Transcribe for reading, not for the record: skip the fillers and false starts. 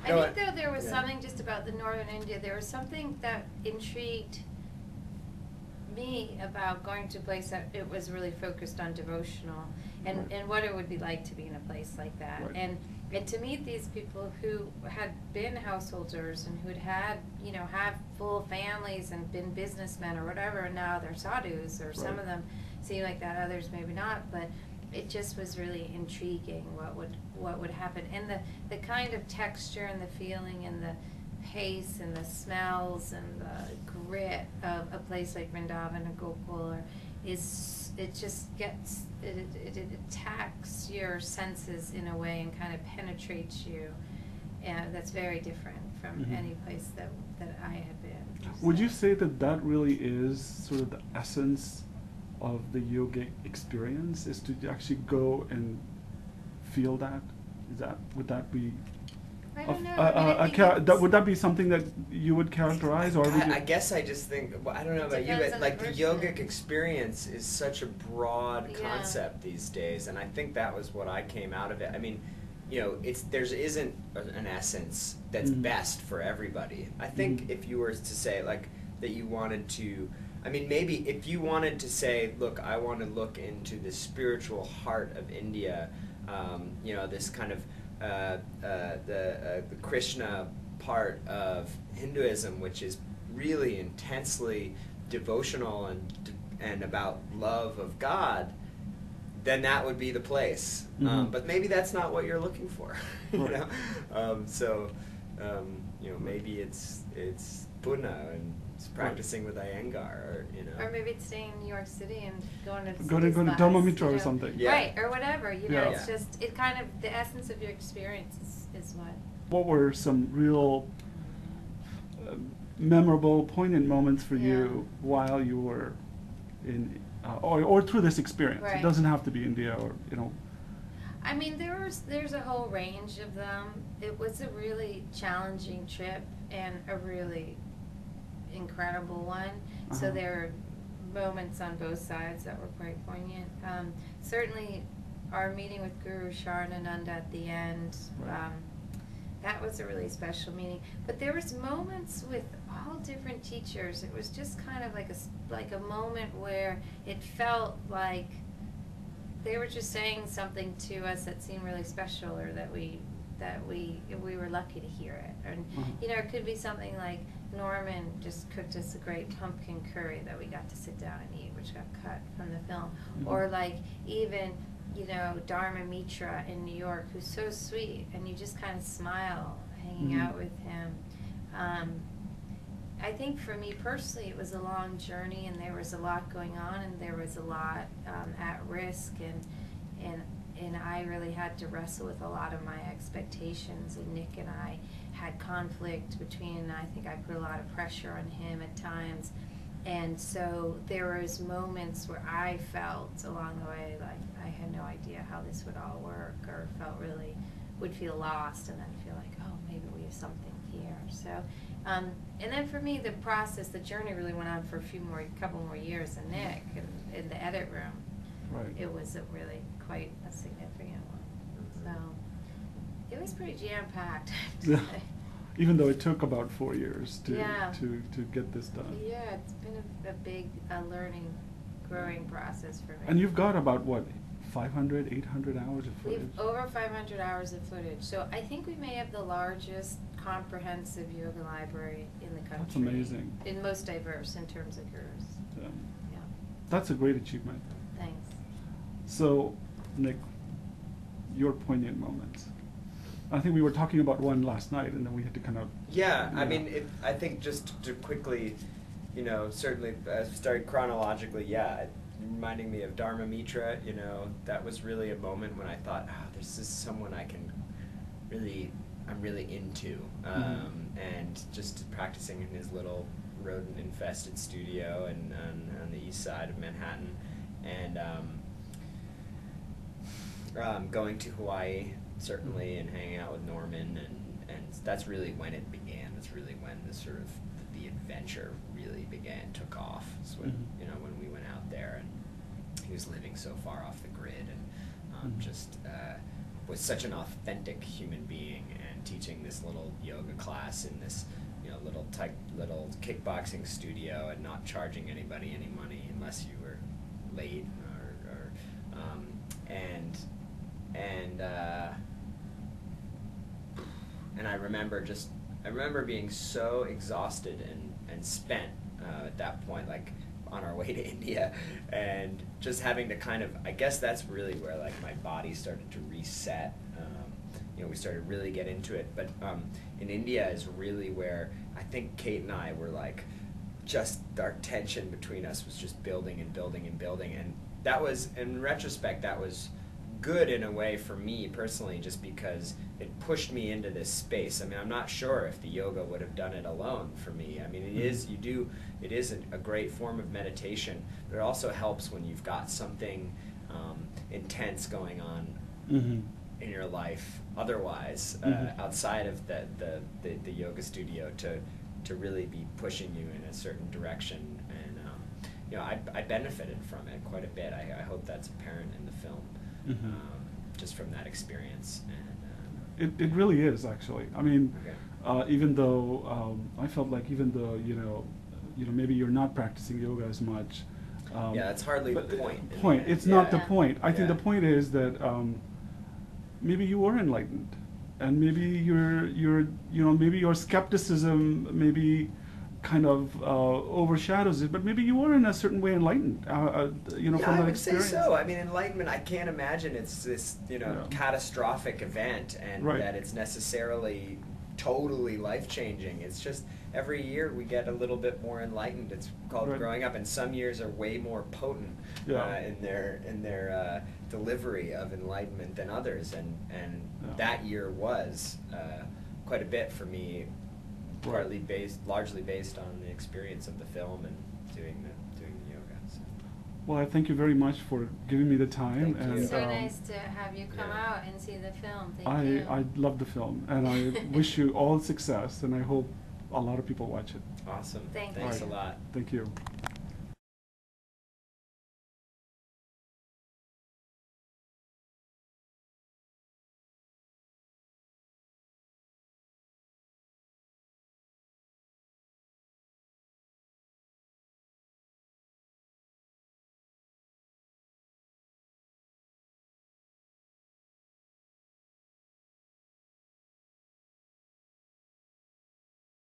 I think though there was something just about the northern India. There was something that intrigued me about going to a place that it was really focused on devotional and what it would be like to be in a place like that. And to meet these people who had been householders and who'd had, have full families and been businessmen or whatever, and now they're sadhus, or some of them seem like that, others maybe not, but it just was really intriguing what would happen. And the kind of texture and the feeling and the pace and the smells and the grit of a place like Vrindavan or Gokul it attacks your senses in a way and kind of penetrates you, and that's very different from any place that I had been. Would you say that really is sort of the essence of the yogic experience, is to actually go and feel that? Would that be? I don't know. Would that be something that you would characterize, or I guess I just think, well, I don't know about you, but like the yogic experience is such a broad concept these days, and I think that was what I came out of it. I mean, there isn't an essence that's best for everybody. I think if you were to say like that you wanted to, I mean, maybe if you wanted to say, look, I want to look into the spiritual heart of India, this kind of the Krishna part of Hinduism, which is really intensely devotional and about love of God, then that would be the place. But maybe that's not what you're looking for, maybe it's Pune and it's practicing with Iyengar, or maybe it's staying in New York City and going to Dharma Mitra or something. Right, or whatever. It's just it kind of the essence of your experience is what. What were some real memorable, poignant moments for you while you were in, or through this experience? It doesn't have to be India, or I mean, there's a whole range of them. It was a really challenging trip and a really incredible one. So there were moments on both sides that were quite poignant. Certainly, our meeting with Guru Sharanananda at the end, that was a really special meeting. But there was moments with all different teachers. It was just kind of like a moment where it felt like they were just saying something to us that seemed really special, or that we were lucky to hear it. And it could be something like Norman just cooked us a great pumpkin curry that we got to sit down and eat, which got cut from the film. Or like even Dharma Mitra in New York, who's so sweet, and you just kind of smile hanging out with him. I think for me personally, it was a long journey, and there was a lot going on, and there was a lot at risk, and I really had to wrestle with a lot of my expectations, and Nick and I had conflict between, and I think I put a lot of pressure on him at times. And so there was moments where I felt along the way like I had no idea how this would all work, or would feel lost, and then feel like, oh, maybe we have something here. So, and then for me, the journey really went on for a couple more years than Nick in the edit room. Right. It was really quite a significant one. So it was pretty jam-packed, I have to say. Even though it took about 4 years to get this done. Yeah, it's been a big learning, growing process for me. And you've got about, 500, 800 hours of footage? We've over 500 hours of footage. So I think we may have the largest comprehensive yoga library in the country. That's amazing. And most diverse in terms of gurus. Yeah. Yeah. That's a great achievement. Thanks. So, Nick, your poignant moments. I think we were talking about one last night, and then we had to kind of... Yeah, I mean, I think just to quickly, certainly start chronologically, reminding me of Dharma Mitra, that was really a moment when I thought, this is someone I'm really into. And just practicing in his little rodent-infested studio on the east side of Manhattan, and going to Hawaii, certainly, and hanging out with Norman, and that's really when it began. That's really when the sort of the adventure really took off. It's when when we went out there, and he was living so far off the grid, and just was such an authentic human being, and teaching this little yoga class in this, you know, little kickboxing studio and not charging anybody any money unless you were late and I remember being so exhausted and spent at that point, like on our way to India, and just having to kind of, I guess that's really where like my body started to reset. You know, we started to really get into it, but in India is really where I think Kate and I were like, just our tension between us was just building and building and building, and that was, in retrospect, that was good in a way for me personally, just because it pushed me into this space. I mean, I'm not sure if the yoga would have done it alone for me. I mean, it is a great form of meditation, but it also helps when you've got something intense going on in your life otherwise, outside of the yoga studio, to really be pushing you in a certain direction. And you know, I benefited from it quite a bit. I hope that's apparent in the film. Just from that experience. And it really is, actually. I mean, okay. Even though I felt like, even though you know maybe you're not practicing yoga as much. Yeah, that's hardly the point. It's not the point. I think Yeah. the point is that maybe you were enlightened, and maybe maybe your skepticism maybe kind of overshadows it, but maybe you were in a certain way enlightened, Yeah, from I that would say experience. so. I mean, enlightenment, I can't imagine it's this, catastrophic event, and Right. that it's necessarily totally life-changing. It's just every year we get a little bit more enlightened. It's called Right. growing up, and some years are way more potent in their delivery of enlightenment than others, and that year was quite a bit for me. Right. Largely based on the experience of the film and doing the yoga. So. Well, I thank you very much for giving me the time. Thank and you. So nice to have you come Yeah. out and see the film. Thank you. I love the film, and I wish you all success, and I hope a lot of people watch it. Awesome. Thank Thanks you. a lot. Thank you.